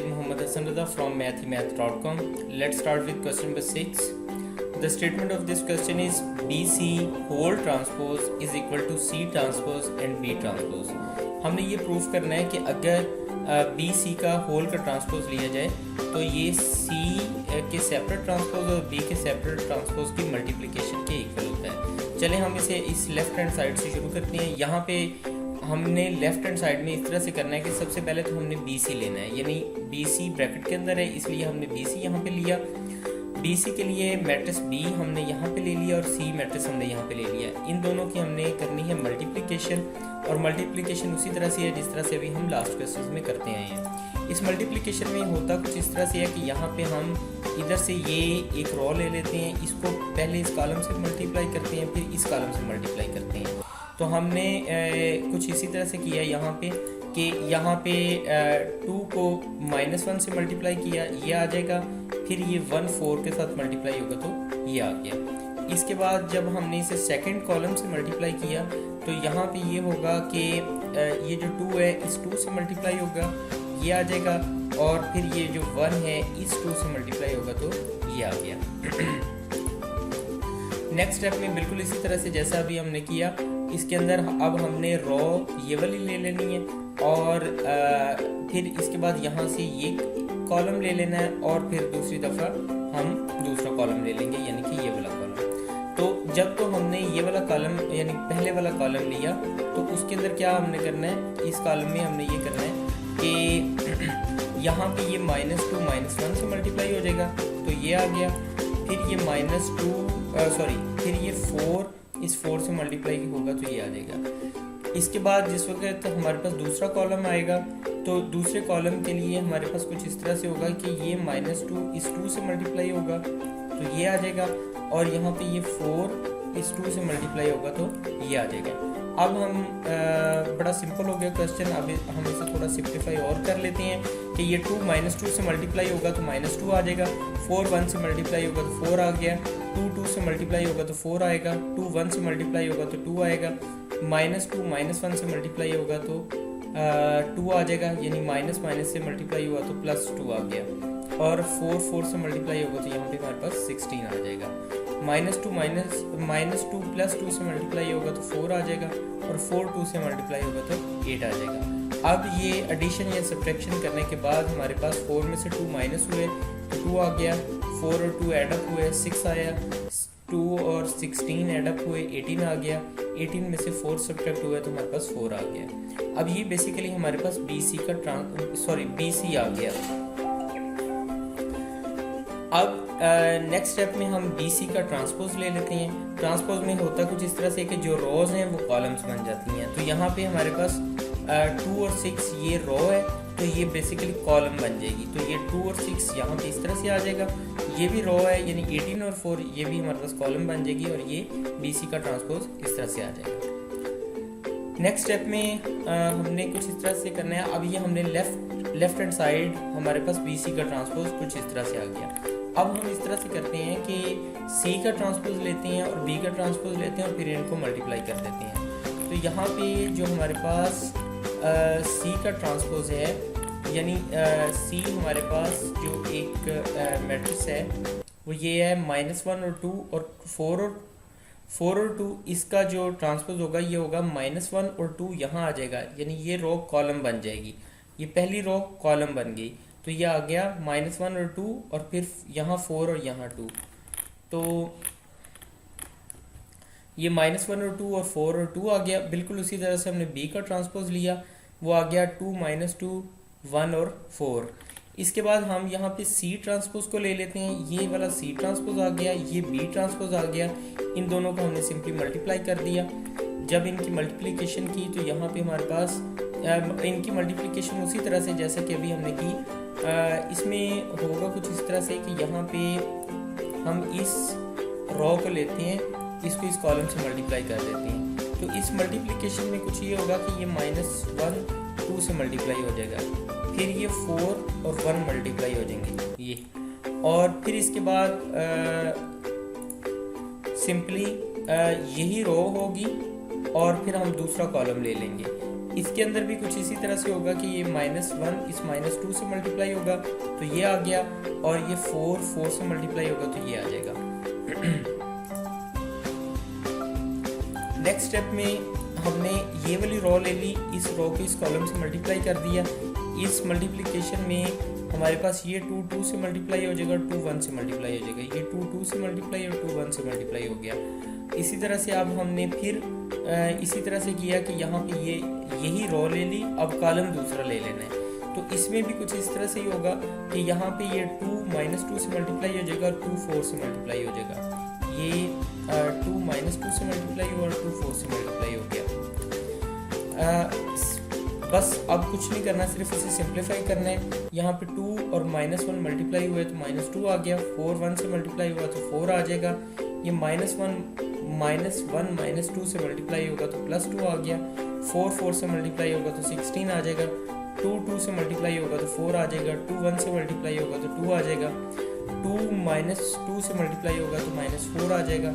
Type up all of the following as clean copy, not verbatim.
is Muhammad Hassan Reza from mathymath.com. Let's start with question number 6. The statement of this question is BC whole transpose is equal to C transpose and B transpose. हमने ये proof करना है कि अगर BC का whole का transpose लिया जाए तो ये C के सेपरेट ट्रांसपोज और B के सेपरेट ट्रांसपोज की मल्टीप्लिकेशन के इक्वल होता है। चले हम इसे इस लेफ्ट हैंड साइड से शुरू करते हैं। यहाँ पे हमने लेफ्ट हैंड साइड में इस तरह से करना है कि सबसे पहले तो हमने BC लेना है, यानी BC ब्रैकेट के अंदर है इसलिए हमने BC यहाँ पे लिया। BC के लिए मैट्रिक्स B हमने यहाँ पे ले लिया और C मैट्रिक्स हमने यहाँ पे ले लिया। इन दोनों की हमने करनी है मल्टीप्लिकेशन, और मल्टीप्लिकेशन उसी तरह से है जिस तरह से अभी हम लास्ट क्वेश्चन में करते आए हैं। इस मल्टीप्लिकेशन में होता कुछ इस तरह से है कि यहाँ पे हम इधर से ये एक रो ले लेते हैं, इसको पहले इस कॉलम से मल्टीप्लाई करते हैं, फिर इस कॉलम से मल्टीप्लाई करते हैं। तो हमने कुछ इसी तरह से किया यहाँ पे कि यहाँ पे 2 को -1 से मल्टीप्लाई किया, ये आ जाएगा, फिर ये 1 4 के साथ मल्टीप्लाई होगा तो ये आ गया। इसके बाद जब हमने इसे सेकंड कॉलम से मल्टीप्लाई किया तो यहाँ पे ये होगा कि ये जो 2 है इस 2 से मल्टीप्लाई होगा, ये आ जाएगा, और फिर ये जो 1 है इस 2 से मल्टीप्लाई होगा तो ये आ गया। नेक्स्ट स्टेप में बिल्कुल इसी तरह से जैसा अभी हमने किया, इसके अंदर अब हमने रो ये वाली ले लेनी है और फिर इसके बाद यहाँ से ये कॉलम ले लेना है और फिर दूसरी दफ़ा हम दूसरा कॉलम ले लेंगे, यानी कि ये वाला कॉलम। तो जब तो हमने ये वाला कॉलम यानी पहले वाला कॉलम लिया तो उसके अंदर क्या हमने करना है, इस कॉलम में हमने ये करना है कि यहाँ पे ये -2 -1 से मल्टीप्लाई हो जाएगा तो ये आ गया, फिर ये फिर ये 4 इस 4 से मल्टीप्लाई होगा तो ये आ जाएगा। इसके बाद जिस वक्त हमारे पास दूसरा कॉलम आएगा तो दूसरे कॉलम के लिए हमारे पास कुछ इस तरह से होगा कि ये -2 इस 2 से मल्टीप्लाई होगा तो ये आ जाएगा, और यहाँ पे ये 4 इस 2 से मल्टीप्लाई होगा तो ये आ जाएगा। अब हम बड़ा सिंपल हो गया क्वेश्चन, अब हम इसे थोड़ा सिंप्लीफाई और कर लेते हैं कि ये 2 -2 से मल्टीप्लाई होगा तो -2 आ जाएगा, 4 1 से मल्टीप्लाई होगा तो 4 आ गया, 2 2 से मल्टीप्लाई होगा तो 4 आएगा, 2 1 से मल्टीप्लाई होगा तो 2 आएगा, -2 -1 से मल्टीप्लाई होगा तो 2 आ जाएगा, यानी माइनस से मल्टीप्लाई हुआ तो +2 आ गया, और 4 4 से मल्टीप्लाई होगा तो यहाँ पे हमारे पास 16 आ जाएगा। -2 +2 से मल्टीप्लाई होगा तो 4 आ जाएगा, और 4 2 से मल्टीप्लाई होगा तो 8 आ जाएगा। अब ये एडिशन या सब्ट्रैक्शन करने के बाद हमारे पास 4 में से 2 माइनस हुए तो 2 आ गया, 4 और 2 एडअप हुए 6 आया, 2 और 16 एडअप हुए 18 आ गया, 18 में से 4 सब्ट्रैक्ट हुआ तो हमारे पास 4 आ गया। अब ये बेसिकली हमारे पास BC आ गया। अब नेक्स्ट स्टेप में हम BC का ट्रांसपोज ले लेते हैं। ट्रांसपोज में होता कुछ इस तरह से कि जो रोज हैं वो कॉलम्स बन जाती हैं। तो यहाँ पे हमारे पास 2 और 6 ये रो है तो ये बेसिकली कॉलम बन जाएगी, तो ये 2 और 6 यहाँ पे इस तरह से आ जाएगा। ये भी रो है यानी 18 और 4 ये भी हमारे पास कॉलम बन जाएगी, और ये BC का ट्रांसपोज इस तरह से आ जाएगा। नेक्स्ट स्टेप में हमने कुछ इस तरह से करना है। अब ये हमने लेफ्ट हैंड साइड हमारे पास BC का ट्रांसपोज कुछ इस तरह से आ गया। अब हम इस तरह से करते हैं कि C का ट्रांसपोज लेते हैं और B का ट्रांसपोज लेते हैं और फिर इनको मल्टीप्लाई कर देते हैं। तो यहाँ पे जो हमारे पास C का ट्रांसपोज है, यानी C हमारे पास जो एक मैट्रिक्स है वो ये है -1 और 2 और 4 और 2, इसका जो ट्रांसपोज होगा ये होगा -1 और 2 यहाँ आ जाएगा, यानी ये रो कॉलम बन जाएगी। ये पहली रो कॉलम बन गई तो ये आ गया -1 और 2, और फिर यहाँ 4 और यहाँ 2, तो ये -1 और 2 और 4 और 2 आ गया। बिल्कुल उसी तरह से हमने B का ट्रांसपोज लिया, वो आ गया 2 -2 1 और 4। इसके बाद हम यहाँ पे C ट्रांसपोज को ले लेते हैं, ये वाला C ट्रांसपोज आ गया, ये B ट्रांसपोज आ गया, इन दोनों को हमने सिंपली मल्टीप्लाई कर दिया। जब इनकी मल्टीप्लिकेशन की तो यहाँ पे हमारे पास इनकी मल्टीप्लिकेशन उसी तरह से जैसा कि अभी हमने की, इसमें होगा कुछ इस तरह से कि यहाँ पे हम इस रो को लेते हैं, इसको इस कॉलम से मल्टीप्लाई कर देते हैं। तो इस मल्टीप्लिकेशन में कुछ ये होगा कि ये -1 2 से मल्टीप्लाई हो जाएगा, फिर ये 4 और 1 मल्टीप्लाई हो जाएंगे ये, और फिर इसके बाद सिंपली यही रो होगी और फिर हम दूसरा कॉलम ले लेंगे। इसके अंदर भी कुछ इसी तरह से होगा कि ये -1 इस -2 से मल्टीप्लाई होगा तो ये आ गया, और ये 4 से मल्टीप्लाई होगा तो ये आ जाएगा। नेक्स्ट स्टेप में हमने ये वाली रो ले ली, इस रो को इस कॉलम से मल्टीप्लाई कर दिया। इस मल्टीप्लिकेशन में हमारे पास ये 2 से मल्टीप्लाई हो जाएगा, 2 1 से मल्टीप्लाई हो जाएगा, ये 2 से मल्टीप्लाई और 2 1 से मल्टीप्लाई हो गया। इसी तरह से अब हमने फिर इसी तरह से किया कि यहाँ पे यही रो ले ली, अब कॉलम दूसरा ले लेना है। तो इसमें भी कुछ इस तरह से ही होगा कि यहाँ पे ये 2 -2 से मल्टीप्लाई हो जाएगा और 2 4 से मल्टीप्लाई हो जाएगा, ये 2 -2 से मल्टीप्लाई हुआ और 2 4 से मल्टीप्लाई हो गया। बस अब कुछ नहीं करना, सिर्फ इसे सिंप्लीफाई करना है। यहाँ पे 2 और -1 मल्टीप्लाई हुए तो -2 आ गया, 4 1 से मल्टीप्लाई हुआ तो 4 आ जाएगा, ये -1 -2 से मल्टीप्लाई होगा तो +2 आ गया, 4 4 से मल्टीप्लाई होगा तो 16 आ जाएगा, 2 2 से मल्टीप्लाई होगा तो 4 आ जाएगा, 2 1 से मल्टीप्लाई होगा तो 2 आ जाएगा, 2 -2 से मल्टीप्लाई होगा तो -4 आ जाएगा,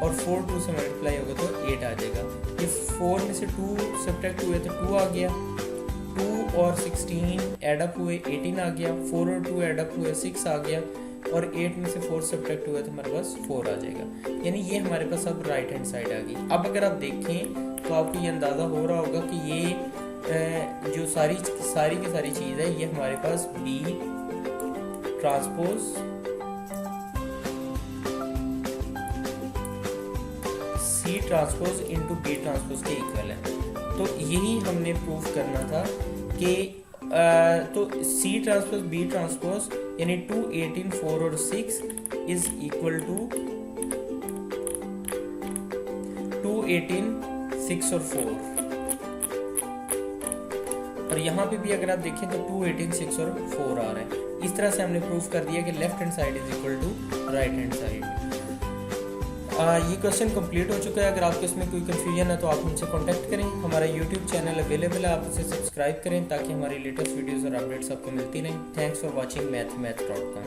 और 4 2 से मल्टीप्लाई होगा तो 8 आ जाएगा। ये 4 में से 2 सब्ट्रैक्ट हुए तो 2 आ गया, 2 और 16 एडअप हुए 18 आ गया, 4 और 2 एडअप हुए 6 आ गया, और 8 में से 4 सब्ट्रैक्ट हुआ तो हमारे पास 4 आ जाएगा। यानी ये हमारे पास अब राइट हैंड साइड आ गई। अब अगर आप देखें तो आपको ये अंदाज़ा हो रहा होगा कि ये जो सारी की सारी चीज़ है ये हमारे पास B transpose C transpose into B transpose के इक्वल है। तो यही हमने प्रूव करना था कि तो C ट्रांसपोज B ट्रांसपोज यानी 2 18 4 और 6 इज इक्वल टू 2 18 6 और 4, और यहाँ पे भी अगर आप देखें तो 2 18 6 और 4 आ रहा है। इस तरह से हमने प्रूव कर दिया कि left hand side is equal to right hand side. ये क्वेश्चन कंप्लीट हो चुका है। अगर आपको इसमें कोई कंफ्यूजन है तो आप हमसे कांटेक्ट करें। हमारा यूट्यूब चैनल अवेलेबल है, आप उसे सब्सक्राइब करें ताकि हमारी लेटेस्ट वीडियोस और अपडेट्स आपको मिलती रहें। Thanks for watching math.com।